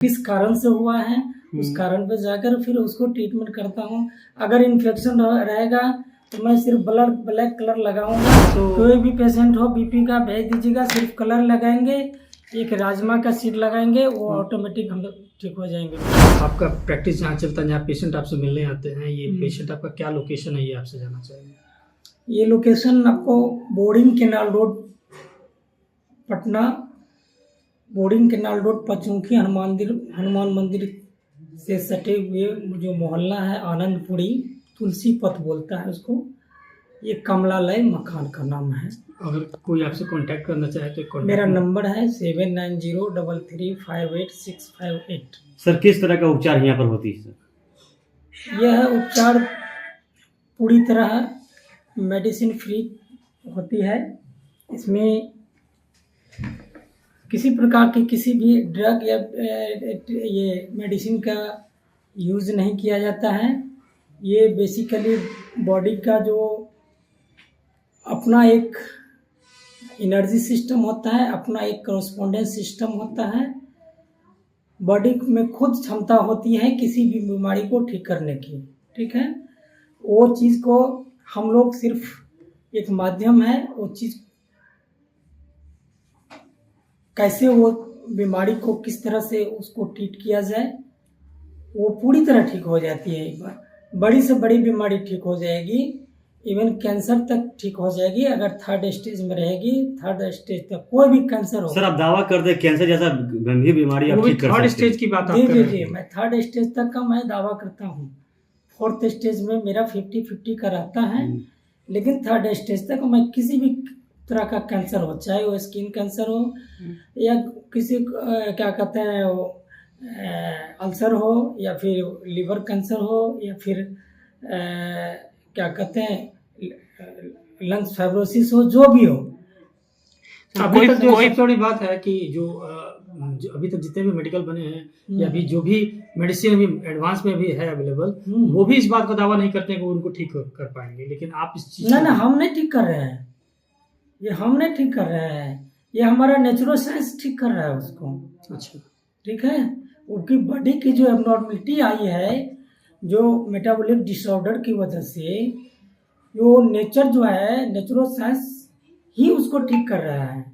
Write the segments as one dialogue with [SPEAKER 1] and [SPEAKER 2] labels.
[SPEAKER 1] किस कारण से हुआ है उस कारण पे जाकर फिर उसको ट्रीटमेंट करता हूँ। अगर इन्फेक्शन रहेगा तो मैं सिर्फ ब्लैक कलर लगाऊंगा। तो कोई भी पेशेंट हो बीपी का भेज दीजिएगा, सिर्फ कलर लगाएंगे, एक राजमा का सीड लगाएंगे, वो ऑटोमेटिक हम लोग ठीक हो जाएंगे।
[SPEAKER 2] आपका प्रैक्टिस जहाँ चलता है, जहाँ पेशेंट आपसे मिलने आते हैं, ये पेशेंट आपका क्या लोकेशन है, ये आपसे जानना चाहेंगे।
[SPEAKER 1] ये लोकेशन आपको boarding canal road Patna, boarding canal road Panchmukhi Hanuman मंदिर से सटे हुए जो मोहल्ला है आनंदपुरी, तुलसी पथ बोलता है उसको, ये कमलालय मकान का नाम है।
[SPEAKER 2] अगर कोई आपसे कांटेक्ट करना चाहे तो
[SPEAKER 1] मेरा नंबर है 7903358658।
[SPEAKER 3] सर किस तरह का उपचार यहाँ पर होती है सर?
[SPEAKER 1] यह उपचार पूरी तरह मेडिसिन फ्री होती है। इसमें किसी प्रकार की किसी भी ड्रग या ये मेडिसिन का यूज़ नहीं किया जाता है। ये बेसिकली बॉडी का जो अपना एक एनर्जी सिस्टम होता है, अपना एक कॉरस्पॉन्डेंस सिस्टम होता है। बॉडी में खुद क्षमता होती है किसी भी बीमारी को ठीक करने की, ठीक है। वो चीज़ को हम लोग सिर्फ एक माध्यम है, वो चीज़ कैसे वो बीमारी को किस तरह से उसको ट्रीट किया जाए, वो पूरी तरह ठीक हो जाती है। एक बार बड़ी से बड़ी बीमारी ठीक हो जाएगी, इवन कैंसर तक ठीक हो जाएगी। अगर थर्ड स्टेज में रहेगी, थर्ड स्टेज तक कोई भी कैंसर हो।
[SPEAKER 3] सर आप दावा करते हैं कैंसर जैसा गंभीर बीमारी आप ठीक कर सकते हैं?
[SPEAKER 2] थर्ड स्टेज की बात आप कर
[SPEAKER 1] जी
[SPEAKER 2] रहे
[SPEAKER 1] जी,
[SPEAKER 2] हैं।
[SPEAKER 1] मैं थर्ड स्टेज तक का मैं दावा करता हूँ। फोर्थ स्टेज में मेरा 50-50 का रहता है, लेकिन थर्ड स्टेज तक मैं किसी भी तरह का कैंसर हो, चाहे वो स्किन कैंसर हो या किसी क्या कहते हैं वो अल्सर हो, या फिर लिवर कैंसर हो, या फिर क्या कहते हैं लंग्स फाइब्रोसिस हो, जो भी हो।
[SPEAKER 2] अभी तक जो सबसे बड़ी बात है कि जो अभी तक जितने भी मेडिकल बने हैं या अभी जो भी मेडिसिन अभी एडवांस में भी है अवेलेबल, वो भी इस बात का दावा नहीं करते हैं कि वो उनको ठीक कर पाएंगे। लेकिन आप इस चीज
[SPEAKER 1] ना हम नहीं ठीक कर रहे हैं, ये हम नहीं ठीक कर रहे हैं, ये हमारा नेचुरल साइंस ठीक कर रहा है उसको।
[SPEAKER 2] अच्छा,
[SPEAKER 1] ठीक है। उनकी बॉडी की जो एबनॉर्मलिटी आई है, जो मेटाबॉलिक डिसऑर्डर की वजह से, वो नेचर जो है, नेचुरल साइंस ही उसको ठीक कर रहा है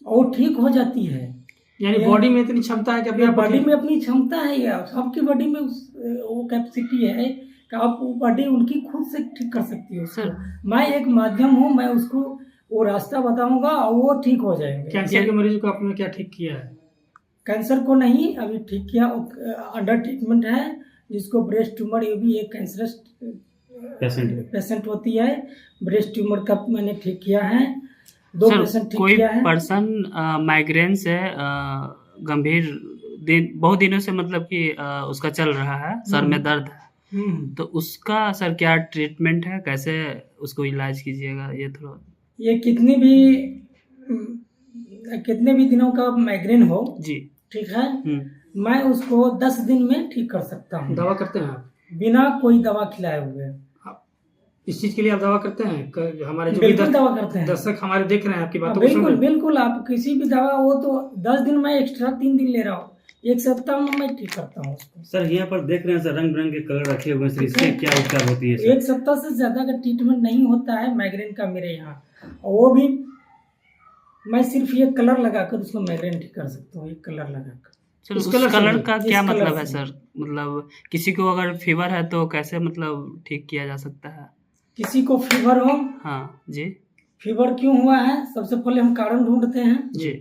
[SPEAKER 1] और ठीक हो जाती है।
[SPEAKER 2] यानी बॉडी में इतनी क्षमता है कि अपने
[SPEAKER 1] बॉडी में अपनी क्षमता है, या सबकी बॉडी में वो कैपेसिटी है कि आप वो बॉडी उनकी खुद से ठीक कर सकती है उसको। मैं एक माध्यम हूँ, मैं उसको वो रास्ता बताऊंगा और वो ठीक हो जाएंगे।
[SPEAKER 2] कैंसर के मरीज को आपने क्या ठीक किया है?
[SPEAKER 1] कैंसर को नहीं अभी ठीक किया, अंडर ट्रीटमेंट है। जिसको ब्रेस्ट ट्यूमर, ये भी एक कैंसरस पेशेंट होती है, ब्रेस्ट ट्यूमर का मैंने ठीक किया है। 2 पेशेंट ठीक किया है।
[SPEAKER 4] कोई पर्सन माइग्रेन से गंभीर बहुत दिनों से मतलब कि उसका चल रहा है, सर में दर्द है, तो उसका सर क्या ट्रीटमेंट है, कैसे उसको इलाज कीजिएगा? ये थोड़ा
[SPEAKER 1] ये कितने भी दिनों का माइग्रेन हो
[SPEAKER 4] जी, ठीक
[SPEAKER 1] है, मैं उसको 10 दिन में ठीक कर सकता हूँ।
[SPEAKER 2] दावा करते हैं आप?
[SPEAKER 1] बिना कोई दवा खिलाए हुए।
[SPEAKER 2] इस चीज के लिए आप दावा करते हैं? हमारे जो
[SPEAKER 1] बिल्कुल दावा करते हैं।
[SPEAKER 2] दर्शक हमारे देख रहे हैं आपकी बातों
[SPEAKER 1] को बिल्कुल आप किसी भी दवा हो तो 10 दिन में एक्स्ट्रा 3 दिन ले रहा हूँ, 1 सप्ताह में मैं ठीक करता हूँ उसको।
[SPEAKER 3] सर यहाँ पर देख रहे हैं सर रंग बिरंगे कलर रखे हुए हैं, इससे क्या उपचार होती है?
[SPEAKER 1] 1 सप्ताह से ज्यादा का ट्रीटमेंट नहीं होता है माइग्रेन का मेरे यहाँ, और वो भी मैं सिर्फ ये कलर लगाकर उसको माइग्रेन ठीक कर सकता हूँ। एक कलर लगाकर।
[SPEAKER 4] चलो, उस कलर का क्या मतलब है सर? मतलब किसी को अगर फीवर है तो कैसे मतलब ठीक किया जा सकता है?
[SPEAKER 1] किसी को फीवर हो,
[SPEAKER 4] हाँ जी,
[SPEAKER 1] फीवर क्यों हुआ है, सबसे पहले हम कारण ढूंढते हैं
[SPEAKER 4] जी,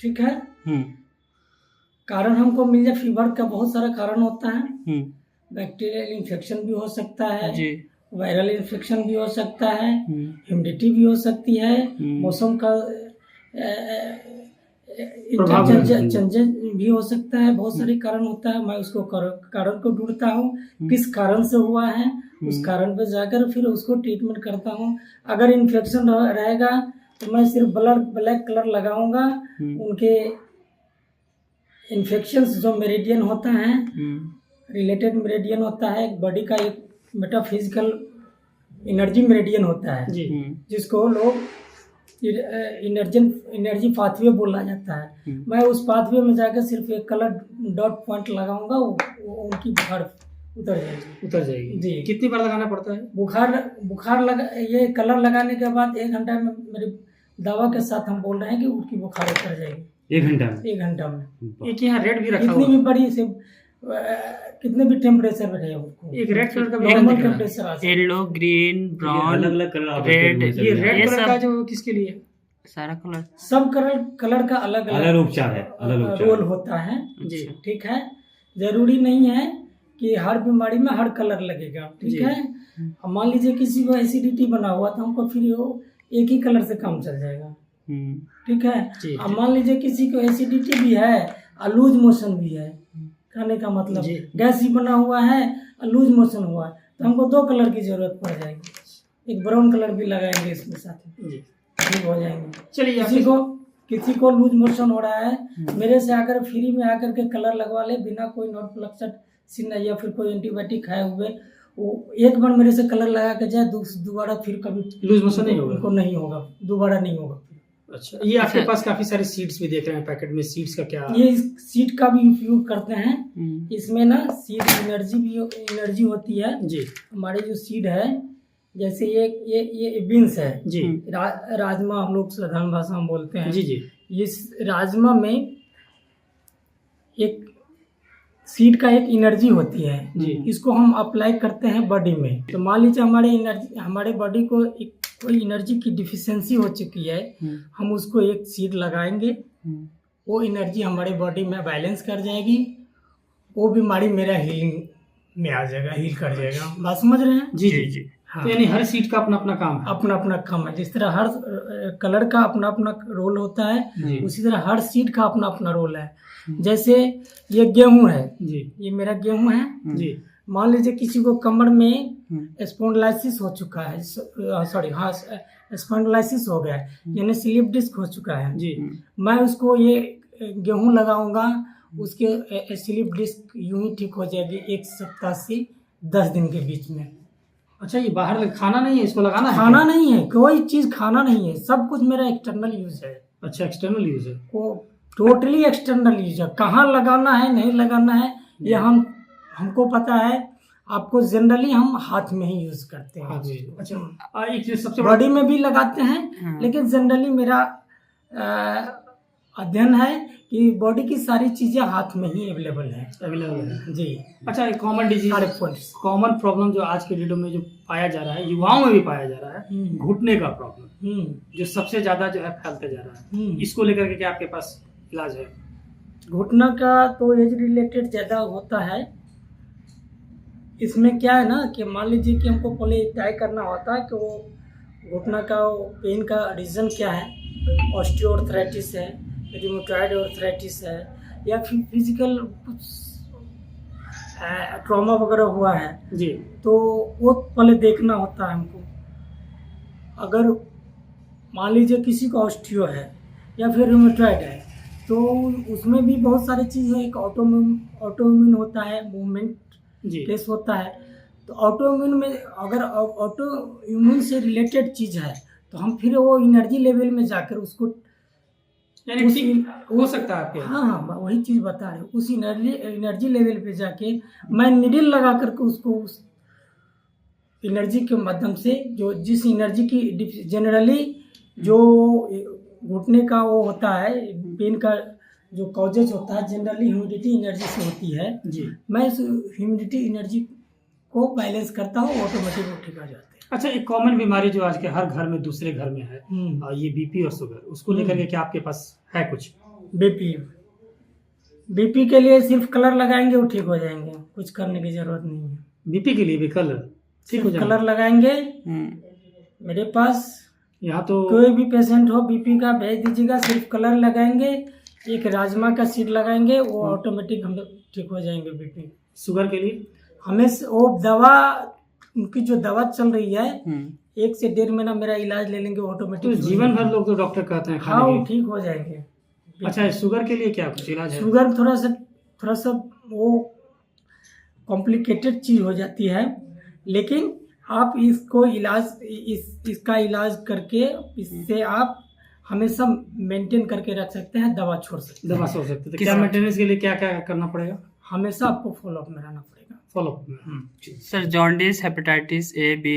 [SPEAKER 1] ठीक है। कारण हमको मिल जाए। फीवर का बहुत सारा कारण होता है, बैक्टीरियल इन्फेक्शन भी हो सकता है जी, वायरल इन्फेक्शन भी हो सकता है, ह्यूमिडिटी भी हो सकती है, मौसम का चेंजेस भी हो सकता है, बहुत सारे कारण होता है। मैं उसको कारण को ढूंढता हूँ, किस कारण से हुआ है उस कारण पे जाकर फिर उसको ट्रीटमेंट करता हूँ। अगर इन्फेक्शन रहेगा तो मैं सिर्फ ब्लैक कलर लगाऊंगा। उनके इन्फेक्शंस जो मेरिडियन होता है, रिलेटेड मेरिडियन होता है, बॉडी का एक मेटाफिजिकल एनर्जी मेरिडियन होता है, जिसको लोग एनर्जी पाथवे बोला जाता है। मैं उस पाथवे में जाकर सिर्फ एक कलर डॉट पॉइंट लगाऊंगा, वो उनकी बुखार उतर जाएगी। जी।
[SPEAKER 2] कितनी बार लगाना पड़ता है?
[SPEAKER 1] बुखार लगा, ये कलर लगाने के बाद 1 घंटा में, मेरे दावा के साथ हम बोल रहे हैं कि उनकी बुखार उतर जाएगी
[SPEAKER 3] 1 घंटा में।
[SPEAKER 1] 1 घंटा में।
[SPEAKER 2] एक यहाँ रेड भी रखा
[SPEAKER 1] कितनी
[SPEAKER 2] हुआ
[SPEAKER 1] भी बड़ी से कितने भी टेम्परेचर में रहे उसको,
[SPEAKER 2] एक रेड कलर का
[SPEAKER 1] नॉर्मल टेम्परेचर आ जाए।
[SPEAKER 4] येलो, ग्रीन, ब्राउन,
[SPEAKER 3] अलग अलग कलर आप
[SPEAKER 4] रेड,
[SPEAKER 3] रखे हुए
[SPEAKER 2] ये
[SPEAKER 3] हैं।
[SPEAKER 2] रेड
[SPEAKER 4] ये
[SPEAKER 2] कलर का
[SPEAKER 4] सब-
[SPEAKER 2] जो किसके लिए है?
[SPEAKER 4] सारा कलर।
[SPEAKER 1] सब कलर का अलग
[SPEAKER 3] अलग उपचार है, अलग उपचार
[SPEAKER 1] रोल
[SPEAKER 3] है।
[SPEAKER 1] होता है जी।
[SPEAKER 4] अच्छा।
[SPEAKER 1] ठीक है, जरूरी नहीं है कि हर बीमारी में हर कलर लगेगा। ठीक
[SPEAKER 2] जी।
[SPEAKER 1] है, अब मान लीजिए किसी को एसिडिटी बना हुआ तो हमको फिर वो एक ही कलर से काम चल जाएगा। ठीक है,
[SPEAKER 2] जी।
[SPEAKER 1] अब मान लीजिए किसी को एसिडिटी भी है और लूज मोशन भी है, कहने का मतलब
[SPEAKER 2] जी।
[SPEAKER 1] गैस ही बना हुआ है और लूज मोशन हुआ है, तो हमको 2 कलर की जरूरत पड़ जाएगी। एक ब्राउन कलर भी लगाएंगे इसमें साथ में,
[SPEAKER 2] जी।
[SPEAKER 1] ठीक हो जाएंगे।
[SPEAKER 2] चलिए
[SPEAKER 1] किसी को लूज मोशन हो रहा है, मेरे से आकर फ्री में आकर के कलर लगवा ले, बिना कोई नॉट फ्लक्सड सिन या फिर कोई एंटीबायोटिक खाए हुए, वो एक बार मेरे से कलर लगा के जाए, दोबारा फिर कभी
[SPEAKER 2] लूज मोशन नहीं होगा?
[SPEAKER 1] उनको नहीं होगा, दोबारा नहीं होगा।
[SPEAKER 2] अच्छा, ये आपके पास काफी सारे सीड्स भी देख रहे हैं पैकेट में, सीड्स का क्या?
[SPEAKER 1] ये सीड का भी उपयोग करते हैं। इसमें ना सीड एनर्जी होती है
[SPEAKER 2] जी
[SPEAKER 1] हमारे जो सीड है, जैसे ये बीन्स है
[SPEAKER 2] जी
[SPEAKER 1] राजमा हम लोग साधारण भाषा में बोलते हैं।
[SPEAKER 2] जी जी
[SPEAKER 1] इस राजमा में एक सीड का एक एनर्जी होती है
[SPEAKER 2] जी।
[SPEAKER 1] इसको हम अप्लाई करते हैं बॉडी में। तो मान लीजिए हमारे बॉडी को कोई एनर्जी की डिफिशियंसी हो चुकी है, हम उसको एक सीड लगाएंगे, वो एनर्जी हमारे बॉडी में बैलेंस कर जाएगी, वो बीमारी मेरा हीलिंग में आ जाएगा, हील कर जाएगा। बात समझ रहे हैं?
[SPEAKER 2] जी जी।
[SPEAKER 1] हाँ।
[SPEAKER 2] तो यानी हर सीट का अपना अपना काम है।
[SPEAKER 1] अपना अपना काम है। जिस तरह हर कलर का अपना अपना रोल होता
[SPEAKER 2] जी।
[SPEAKER 1] है, उसी तरह हर सीड का अपना अपना रोल है। जैसे ये गेहूं है
[SPEAKER 2] जी
[SPEAKER 1] ये मेरा गेहूं है।
[SPEAKER 2] जी
[SPEAKER 1] मान लीजिए किसी को कमर में स्पॉन्डिलाइसिस हो चुका है, सॉरी हाँ स्पॉन्डिलाइसिस हो गया है, यानी स्लिप डिस्क हो चुका है।
[SPEAKER 2] जी
[SPEAKER 1] मैं उसको ये गेहूं लगाऊंगा, उसके स्लिप डिस्क यूं ही ठीक हो जाएगी 1 सप्ताह से 10 दिन के बीच में।
[SPEAKER 2] अच्छा, ये बाहर खाना नहीं है, इसको लगाना है?
[SPEAKER 1] खाना नहीं है, कोई चीज खाना नहीं है, सब कुछ मेरा एक्सटर्नल यूज है।
[SPEAKER 2] अच्छा, एक्सटर्नल यूज है।
[SPEAKER 1] वो टोटली एक्सटर्नल यूज है। कहाँ लगाना है नहीं लगाना है ये हमको पता है। आपको जनरली हम हाथ में ही यूज करते हैं।
[SPEAKER 2] हाँ जी। अच्छा, एक चीज सबसे बड़ा
[SPEAKER 1] बॉडी में भी लगाते हैं, लेकिन जनरली मेरा अध्ययन है कि बॉडी की सारी चीजें हाथ में ही अवेलेबल है जी।
[SPEAKER 2] अच्छा, एक कॉमन डिजीज,
[SPEAKER 1] सारे पॉइंट्स
[SPEAKER 2] कॉमन प्रॉब्लम जो आज के डेट में जो पाया जा रहा है, युवाओं में भी पाया जा रहा है, घुटने का प्रॉब्लम जो सबसे ज्यादा जो है फैलता जा रहा है, इसको लेकर के क्या आपके पास इलाज है?
[SPEAKER 1] घुटना का तो एज रिलेटेड ज़्यादा होता है। इसमें क्या है ना कि मान लीजिए कि हमको पहले तय करना होता है कि वो घुटना का पेन का रीज़न क्या है। ऑस्टियोआर्थराइटिस है, रियोमेटॉइड आर्थराइटिस है, या फिर फिजिकल कुछ ट्रॉमा वगैरह हुआ है
[SPEAKER 2] जी,
[SPEAKER 1] तो वो पहले देखना होता है हमको। अगर मान लीजिए किसी को ऑस्टियो है या फिर रियोमेटॉइड है, तो उसमें भी बहुत सारी चीज़ है। एक ऑटोइम्यून होता है, मूवमेंट
[SPEAKER 2] जी
[SPEAKER 1] केस होता है। तो ऑटोइम्यून में अगर ऑटोइम्यून से रिलेटेड चीज़ है तो हम फिर वो एनर्जी लेवल में जाकर उसको
[SPEAKER 2] यानी ठीक हो सकता है आपके?
[SPEAKER 1] हाँ हाँ, वही चीज़ बता रहे। उस एनर्जी लेवल पे जाके मैं निडल लगा करके उसको उस एनर्जी के माध्यम से जो जिस एनर्जी की जनरली जो घुटने का वो होता है पेन का जो कॉजेज होता है जनरली ह्यूमिडिटी एनर्जी से होती है
[SPEAKER 2] जी।
[SPEAKER 1] मैं उस ह्यूमिडिटी एनर्जी को बैलेंस करता हूँ, ऑटोमेटिक वो ठीक आ जाते हैं।
[SPEAKER 2] अच्छा, एक कॉमन बीमारी जो आज के हर घर में दूसरे घर में है, ये बीपी और शुगर, उसको लेकर के क्या आपके पास है कुछ?
[SPEAKER 1] बीपी के लिए सिर्फ कलर लगाएंगे वो ठीक हो जाएंगे, कुछ करने की जरूरत नहीं है।
[SPEAKER 2] बीपी के लिए भी कलर ठीक हो
[SPEAKER 1] सिर्फ
[SPEAKER 2] जाएगा?
[SPEAKER 1] कलर लगाएंगे। मेरे पास
[SPEAKER 2] यहाँ तो
[SPEAKER 1] कोई भी पेशेंट हो बीपी का भेज दीजिएगा, सिर्फ कलर लगाएंगे, एक राजमा का सीड लगाएंगे, वो ऑटोमेटिक हम ठीक हो जाएंगे। बीपी
[SPEAKER 2] शुगर के लिए
[SPEAKER 1] हमें वो दवा, उनकी जो दवा चल रही है 1 से 1.5 महीना मेरा इलाज ले लेंगे
[SPEAKER 2] तो
[SPEAKER 1] ऑटोमेटिक
[SPEAKER 2] जीवन भर लोग तो डॉक्टर कहते हैं
[SPEAKER 1] हाँ
[SPEAKER 2] खाने
[SPEAKER 1] वो
[SPEAKER 2] के।
[SPEAKER 1] ठीक हो जाएंगे।
[SPEAKER 2] अच्छा, शुगर के लिए क्या कुछ इलाज है?
[SPEAKER 1] शुगर थोड़ा सा वो कॉम्प्लिकेटेड चीज़ हो जाती है, लेकिन आप इसको इसका इलाज करके इससे आप हमेशा मेंटेन करके रख सकते हैं, दवा छोड़ सकते हैं।
[SPEAKER 2] दवा सोच सकते थे।
[SPEAKER 4] किस-
[SPEAKER 2] क्या मेंटेनेंस के लिए क्या क्या करना पड़ेगा?
[SPEAKER 1] हमेशा आपको फॉलो अप में रहना पड़ेगा।
[SPEAKER 2] फॉलो अप में।
[SPEAKER 4] Sir jaundice, hepatitis A, B,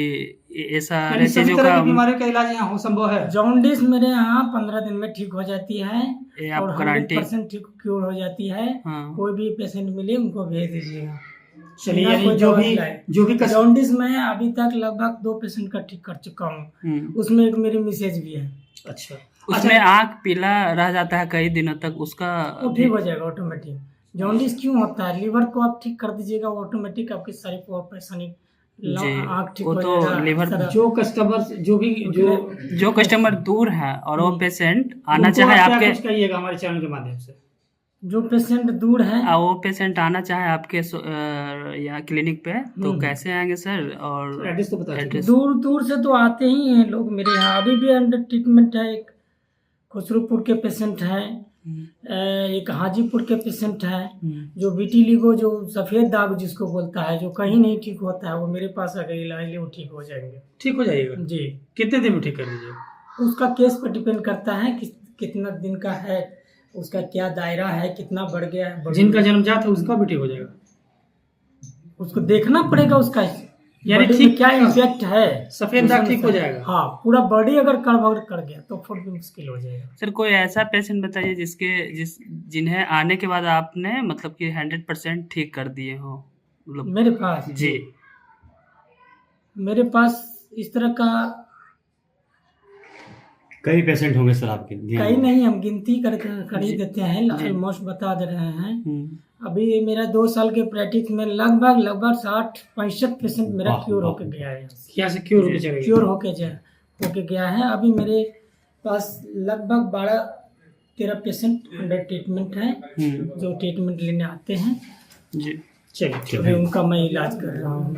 [SPEAKER 4] ये सारे
[SPEAKER 2] यानी सभी
[SPEAKER 4] चीजों
[SPEAKER 2] तरह
[SPEAKER 4] का
[SPEAKER 2] की बीमारियों का इलाज यहाँ हो संभव है।
[SPEAKER 1] जॉन्डिस मेरे यहाँ 15 दिन में ठीक हो जाती है
[SPEAKER 4] ये आप
[SPEAKER 1] और
[SPEAKER 4] गारंटी
[SPEAKER 1] 100% ठीक क्योर हो जाती है।
[SPEAKER 4] हाँ।
[SPEAKER 1] कोई भी पेशेंट मिले उनको भेज दीजिएगा।
[SPEAKER 2] चलिए,
[SPEAKER 1] बिना
[SPEAKER 2] यानी
[SPEAKER 1] कोई
[SPEAKER 2] जो
[SPEAKER 1] दवा
[SPEAKER 2] भी
[SPEAKER 1] खिलाए।
[SPEAKER 2] जो भी
[SPEAKER 1] जॉन्डिस में अभी तक लगभग 2 पेशेंट का ठीक कर चुका हूँ। उसमें एक मेरी मिसेज भी है।
[SPEAKER 2] अच्छा
[SPEAKER 4] उसमें आँख पीला रह जाता है कई दिनों तक, उसका
[SPEAKER 1] वो ठीक हो जाएगा ऑटोमेटिक। जॉन्डिस क्यों होता है? लीवर को आप ठीक कर दीजिएगा, ऑटोमेटिक आपकी सारी परेशानी
[SPEAKER 4] जी,
[SPEAKER 1] आँख ठीक
[SPEAKER 4] वो
[SPEAKER 1] हो
[SPEAKER 4] तो
[SPEAKER 1] जाएगा।
[SPEAKER 4] लीवर
[SPEAKER 1] सारा-
[SPEAKER 2] जो कस्टमर
[SPEAKER 4] जो कस्टमर दूर है और वो पेशेंट आना
[SPEAKER 2] उनको
[SPEAKER 4] चाहे
[SPEAKER 2] आप क्या
[SPEAKER 4] आपके,
[SPEAKER 2] कुछ कहिएगा हमारे चैनल के माध्यम से।
[SPEAKER 1] जो पेशेंट दूर है
[SPEAKER 4] वो पेशेंट आना चाहे आपके यहाँ क्लिनिक पे तो कैसे आएंगे सर? और
[SPEAKER 2] एड्रेस तो बता दीजिए।
[SPEAKER 4] एड्रेस
[SPEAKER 1] दूर दूर से तो आते ही हैं लोग मेरे यहाँ। अभी भी अंडर ट्रीटमेंट है। एक खुसरूपुर के पेशेंट हैं, एक हाजीपुर के पेशेंट हैं। जो विटिलिगो, जो सफ़ेद दाग जिसको बोलता है, जो कहीं नहीं ठीक होता है, वो मेरे पास अगर इलाज ले वो ठीक हो जाएंगे।
[SPEAKER 2] ठीक हो जाइएगा।
[SPEAKER 1] जी,
[SPEAKER 2] कितने दिन में ठीक कर दीजिए?
[SPEAKER 1] उसका केस पर डिपेंड करता है कि कितना दिन का है, उसका क्या दायरा है, कितना बढ़ गया है।
[SPEAKER 2] जिनका जन्मजात है उसका भी ठीक हो जाएगा।
[SPEAKER 1] उसको देखना पड़ेगा उसका
[SPEAKER 2] यानी
[SPEAKER 1] body में
[SPEAKER 2] ठीक
[SPEAKER 1] क्या इफेक्ट है।
[SPEAKER 2] सफेद दाग ठीक हो जाएगा।
[SPEAKER 1] हाँ, पूरा बॉडी अगर गड़बड़ कर गया तो फिर भी मुश्किल हो जाएगा।
[SPEAKER 4] सर कोई ऐसा पेशेंट बताइए जिन्हें आने के बाद आपने मतलब कि 100% ठीक कर दिए हो, मतलब
[SPEAKER 1] मेरे पास
[SPEAKER 4] जी।
[SPEAKER 1] मेरे पास इस तरह का
[SPEAKER 3] कई पेशेंट होंगे सर आपके ध्यान
[SPEAKER 1] कहीं
[SPEAKER 3] में?
[SPEAKER 1] नहीं, हम गिनती कर ही देते हैं, ऑलमोस्ट बता दे रहे हैं। अभी मेरा 2 साल के प्रैक्टिस में लगभग 60-65 पेशेंट मेरा
[SPEAKER 3] वाह,
[SPEAKER 1] क्योर
[SPEAKER 3] वाह।
[SPEAKER 1] होके गया है।
[SPEAKER 2] यहाँ से क्योर होके चलेगा।
[SPEAKER 1] क्योर होके गया है। अभी मेरे पास लगभग 12-13 पेशेंट अंडर ट्रीटमेंट हैं, जो ट्रीटमेंट लेने आते हैं।
[SPEAKER 4] जी
[SPEAKER 2] चलिए
[SPEAKER 1] अभी उनका मैं इलाज कर रहा हूँ।